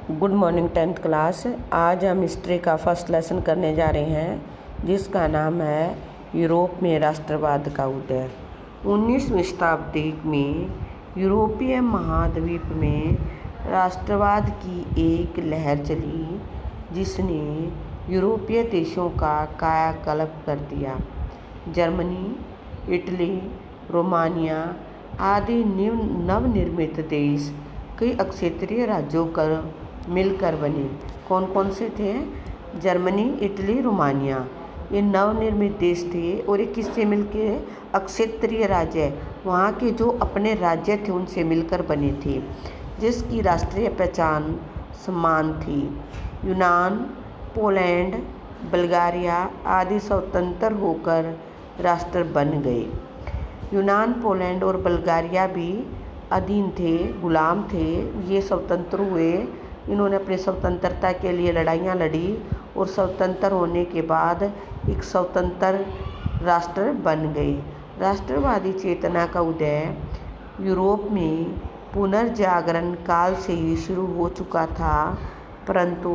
Good morning 10th class. आज हम history का फर्स्ट लेसन करने जा रहे हैं जिसका नाम है यूरोप में राष्ट्रवाद का उदय। 19वीं शताब्दी में यूरोपीय महाद्वीप में राष्ट्रवाद की एक लहर चली जिसने यूरोपीय देशों का कायाकल्प कर दिया। जर्मनी, इटली, रोमानिया आदि नवनिर्मित देश कई अक्षेत्रीय राज्यों कर मिलकर बने। कौन कौन से थे? जर्मनी, इटली, रोमानिया, ये नवनिर्मित देश थे और ये किससे मिलके? अक्षेत्रीय राज्य, वहाँ के जो अपने राज्य थे उनसे मिलकर बने थे, जिसकी राष्ट्रीय पहचान समान थी। यूनान, पोलैंड, बल्गारिया आदि स्वतंत्र होकर राष्ट्र बन गए। यूनान, पोलैंड और बल्गारिया भी अधीन थे, गुलाम थे। ये स्वतंत्र हुए, इन्होंने अपनी स्वतंत्रता के लिए लड़ाइयाँ लड़ी और स्वतंत्र होने के बाद एक स्वतंत्र राष्ट्र बन गए। राष्ट्रवादी चेतना का उदय यूरोप में पुनर्जागरण काल से ही शुरू हो चुका था, परंतु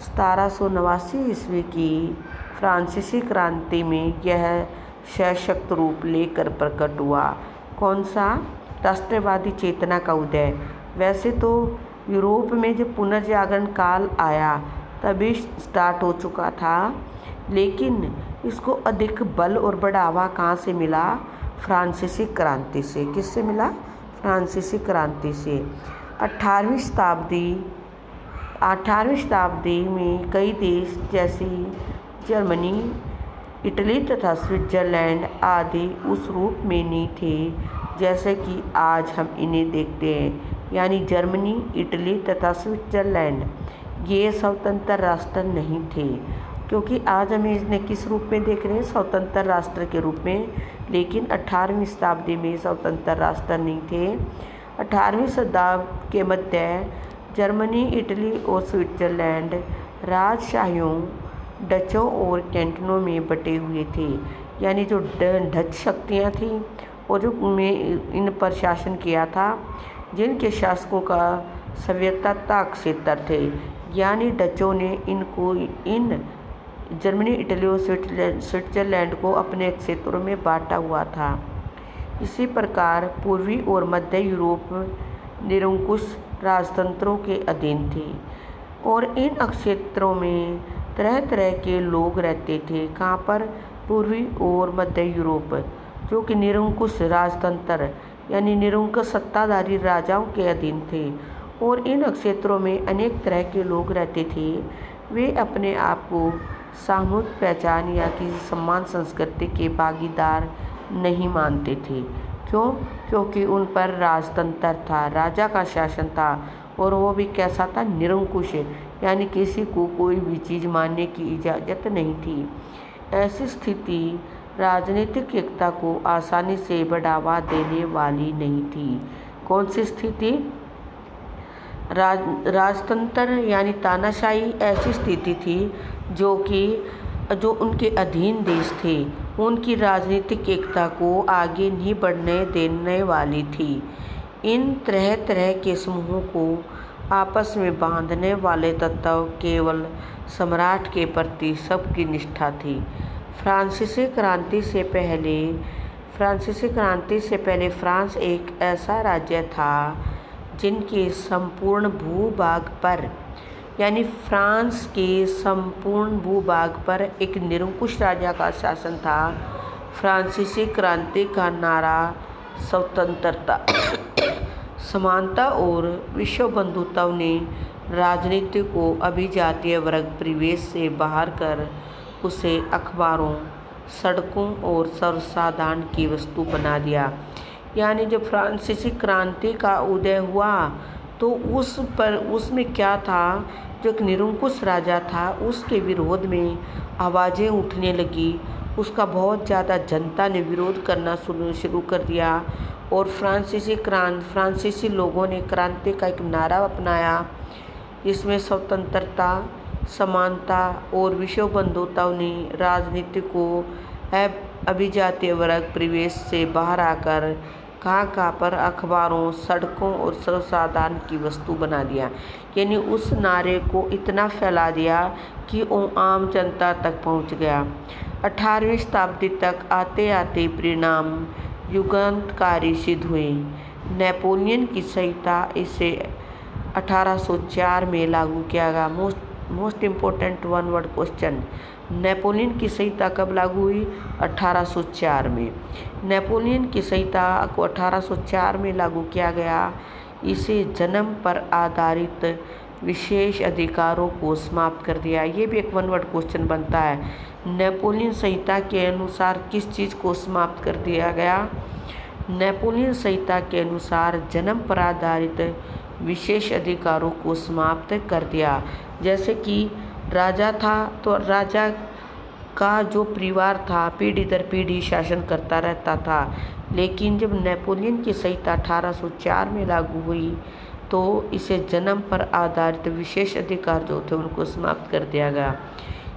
1789 ईस्वी की फ्रांसीसी क्रांति में यह सशक्त रूप लेकर प्रकट हुआ। कौन सा? राष्ट्रवादी चेतना का उदय। वैसे तो यूरोप में जब पुनर्जागरण काल आया तभी स्टार्ट हो चुका था, लेकिन इसको अधिक बल और बढ़ावा कहाँ से मिला? फ्रांसीसी क्रांति से। किससे मिला? फ्रांसीसी क्रांति से। 18वीं शताब्दी में कई देश जैसे जर्मनी, इटली तथा स्विट्जरलैंड आदि उस रूप में नहीं थे जैसे कि आज हम इन्हें देखते हैं। यानी जर्मनी, इटली तथा स्विट्जरलैंड ये स्वतंत्र राष्ट्र नहीं थे, क्योंकि आज हम इन्हें किस रूप में देख रहे हैं? स्वतंत्र राष्ट्र के रूप में। लेकिन 18वीं शताब्दी में स्वतंत्र राष्ट्र नहीं थे। 18वीं शताब्दी के मध्य जर्मनी, इटली और स्विट्जरलैंड राजशाहियों, डचों और कैंटनों में बटे हुए थे। यानी जो डच शक्तियाँ थीं और जो इन पर शासन किया था, जिनके शासकों का स्वायत्तता क्षेत्र थे, यानी डचों ने इन जर्मनी, इटली और स्विट्जरलैंड को अपने क्षेत्रों में बांटा हुआ था। इसी प्रकार पूर्वी और मध्य यूरोप निरंकुश राजतंत्रों के अधीन थे और इन क्षेत्रों में तरह तरह के लोग रहते थे। कहाँ पर? पूर्वी और मध्य यूरोप, जो कि निरंकुश राजतंत्र यानी निरंकुश सत्ताधारी राजाओं के अधीन थे और इन क्षेत्रों में अनेक तरह के लोग रहते थे। वे अपने आप को सामूहिक पहचान या किसी समान संस्कृति के भागीदार नहीं मानते थे। क्यों? क्योंकि उन पर राजतंत्र था, राजा का शासन था और वो भी कैसा था? निरंकुश, यानी किसी को कोई भी चीज़ मानने की इजाज़त नहीं थी। ऐसी स्थिति राजनीतिक एकता को आसानी से बढ़ावा देने वाली नहीं थी। कौन सी स्थिति? राजतंत्र यानी तानाशाही ऐसी स्थिति थी जो उनके अधीन देश थे, उनकी राजनीतिक एकता को आगे नहीं बढ़ने देने वाली थी। इन तरह तरह के समूहों को आपस में बांधने वाले तत्व केवल सम्राट के प्रति सबकी निष्ठा थी। फ्रांसीसी क्रांति से पहले फ्रांस एक ऐसा राज्य था जिनके संपूर्ण भूभाग पर, यानी फ्रांस के संपूर्ण भूभाग पर एक निरंकुश राजा का शासन था। फ्रांसीसी क्रांति का नारा स्वतंत्रता, समानता और विश्व बंधुत्व ने राजनीति को अभिजातीय वर्ग परिवेश से बाहर कर उसे अखबारों, सड़कों और सर्वसाधारण की वस्तु बना दिया। यानी जब फ्रांसीसी क्रांति का उदय हुआ तो उसमें क्या था? जो एक निरंकुश राजा था उसके विरोध में आवाज़ें उठने लगी, उसका बहुत ज़्यादा जनता ने विरोध करना शुरू कर दिया और फ्रांसीसी लोगों ने क्रांति का एक नारा अपनाया, जिसमें स्वतंत्रता, समानता और विश्व बंधुत्व ने राजनीति को अभिजातीय वर्ग परिवेश से बाहर आकर कहाँ पर अखबारों, सड़कों और सर्वसाधारण की वस्तु बना दिया। यानी उस नारे को इतना फैला दिया कि वो आम जनता तक पहुँच गया। 18वीं शताब्दी तक आते आते परिणाम युगांतकारी सिद्ध हुए। नेपोलियन की संहिता इसे 1804 में लागू किया गया। Most important one word question, Napoleon की संहिता कब लागू हुई? 1804 में। नेपोलियन की संहिता को 1804 में लागू किया गया। इसे जन्म पर आधारित विशेष अधिकारों को समाप्त कर दिया। ये भी एक वन वर्ड क्वेश्चन बनता है। नेपोलियन संहिता के अनुसार किस चीज़ को समाप्त कर दिया गया? नेपोलियन संहिता के अनुसार जन्म पर आधारित विशेष अधिकारों को समाप्त कर दिया। जैसे कि राजा था तो राजा का जो परिवार था पीढ़ी दर पीढ़ी शासन करता रहता था, लेकिन जब नेपोलियन की संहिता 1804 में लागू हुई तो इसे जन्म पर आधारित विशेष अधिकार जो थे उनको समाप्त कर दिया गया।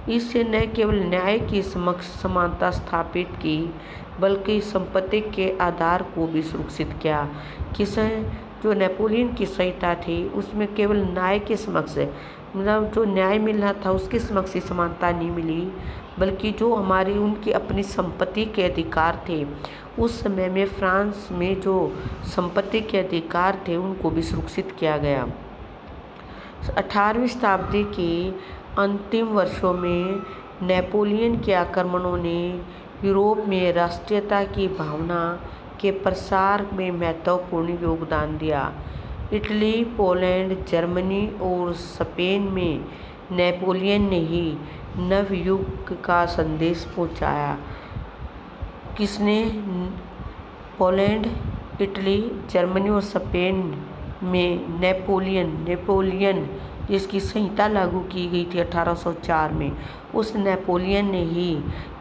इससे न केवल न्याय की समानता स्थापित की बल्कि संपत्ति के आधार को भी सुरक्षित किया। किसे? जो नेपोलियन की संहिता थी उसमें केवल न्याय के समक्ष, मतलब जो न्याय मिलना था उसके समक्ष ही समानता नहीं मिली, बल्कि जो हमारी उनकी अपनी संपत्ति के अधिकार थे, उस समय में फ्रांस में जो संपत्ति के अधिकार थे उनको भी सुरक्षित किया गया। 18वीं शताब्दी के अंतिम वर्षों में नेपोलियन के आक्रमणों ने यूरोप में राष्ट्रीयता की भावना के प्रसार में महत्वपूर्ण योगदान दिया। इटली, पोलैंड, जर्मनी और स्पेन में नेपोलियन ने ही नवयुग का संदेश पहुंचाया। किसने? पोलैंड, इटली, जर्मनी और स्पेन में नेपोलियन जिसकी संहिता लागू की गई थी 1804 में, उस नेपोलियन ने ही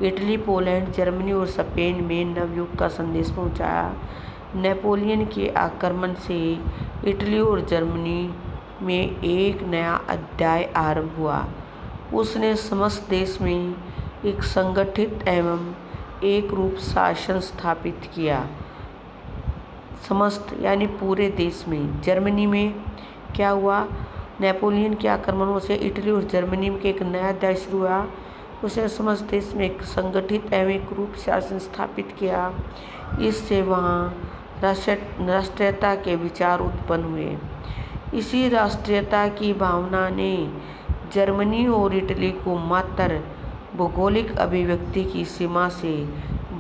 इटली, पोलैंड, जर्मनी और स्पेन में नवयुग का संदेश पहुंचाया। नेपोलियन के आक्रमण से इटली और जर्मनी में एक नया अध्याय आरंभ हुआ। उसने समस्त देश में एक संगठित एवं एक रूप शासन स्थापित किया। समस्त यानी पूरे देश में। जर्मनी में क्या हुआ? नेपोलियन के आक्रमणों से इटली और जर्मनी में एक नया अध्याय शुरू हुआ। उसने समस्त देश में एक संगठित एवं एक रूप शासन स्थापित किया। इससे वहाँ राष्ट्रीयता के विचार उत्पन्न हुए। इसी राष्ट्रीयता की भावना ने जर्मनी और इटली को मात्र भौगोलिक अभिव्यक्ति की सीमा से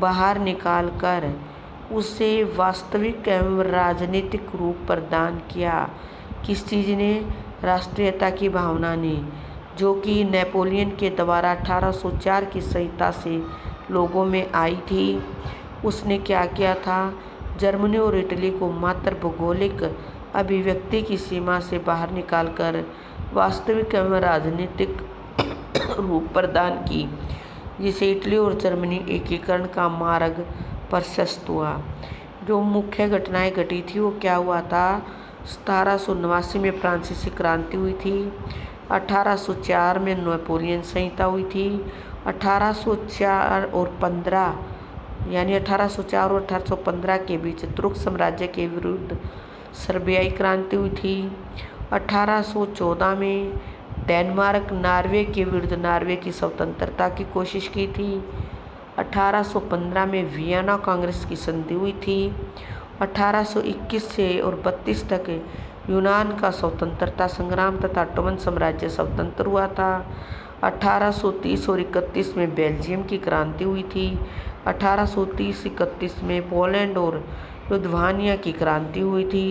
बाहर निकालकर उसे वास्तविक एवं राजनीतिक रूप प्रदान किया। किस चीज़ ने? राष्ट्रीयता की भावना ने, जो कि नेपोलियन के द्वारा 1804 की संहिता से लोगों में आई थी। उसने क्या किया था? जर्मनी और इटली को मात्र भौगोलिक अभिव्यक्ति की सीमा से बाहर निकालकर वास्तविक एवं राजनीतिक रूप प्रदान की, जिसे इटली और जर्मनी एकीकरण का मार्ग प्रशस्त हुआ। जो मुख्य घटनाएं घटी थी वो क्या हुआ था? 1789 में फ्रांसीसी क्रांति हुई थी। 1804 में नेपोलियन संहिता हुई थी। 1804 और 15 यानी 1804 और 1815 के बीच तुर्क साम्राज्य के विरुद्ध सर्बियाई क्रांति हुई थी। 1814 में डेनमार्क नॉर्वे के विरुद्ध नॉर्वे की स्वतंत्रता की कोशिश की थी। 1815 में वियना कांग्रेस की संधि हुई थी। 1821 से और 32 तक यूनान का स्वतंत्रता संग्राम तथा ऑटोमन साम्राज्य स्वतंत्र हुआ था। 1830 और 31 में बेल्जियम की क्रांति हुई थी। 1830-31 में पोलैंड और लिथुआनिया की क्रांति हुई थी।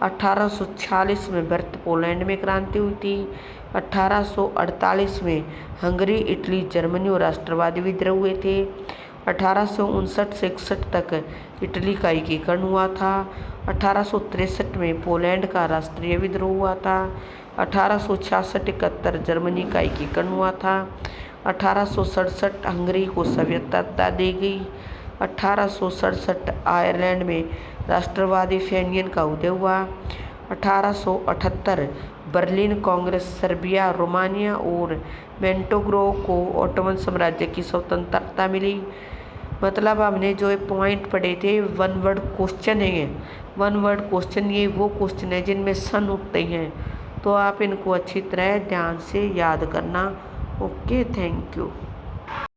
1846 में भारत पोलैंड में क्रांति हुई थी। 1848 में हंगरी, इटली, जर्मनी और राष्ट्रवादी विद्रोह हुए थे। 1859 से 61 तक इटली का एकीकरण हुआ था। 1863 में पोलैंड का राष्ट्रीय विद्रोह हुआ था। 1866-71 जर्मनी का एकीकरण हुआ था। 1867 हंगरी को स्वायत्तता दी गई। 1867 आयरलैंड में राष्ट्रवादी फेनियन का उदय हुआ। 1878 बर्लिन कांग्रेस सर्बिया, रोमानिया और मोंटेनेग्रो को ऑटोमन साम्राज्य की स्वतंत्रता मिली। मतलब हमने जो पॉइंट पढ़े थे, वन वर्ड क्वेश्चन है ये। वन वर्ड क्वेश्चन, ये वो क्वेश्चन है जिनमें सन उठते हैं, तो आप इनको अच्छी तरह ध्यान से याद करना। Okay, thank you.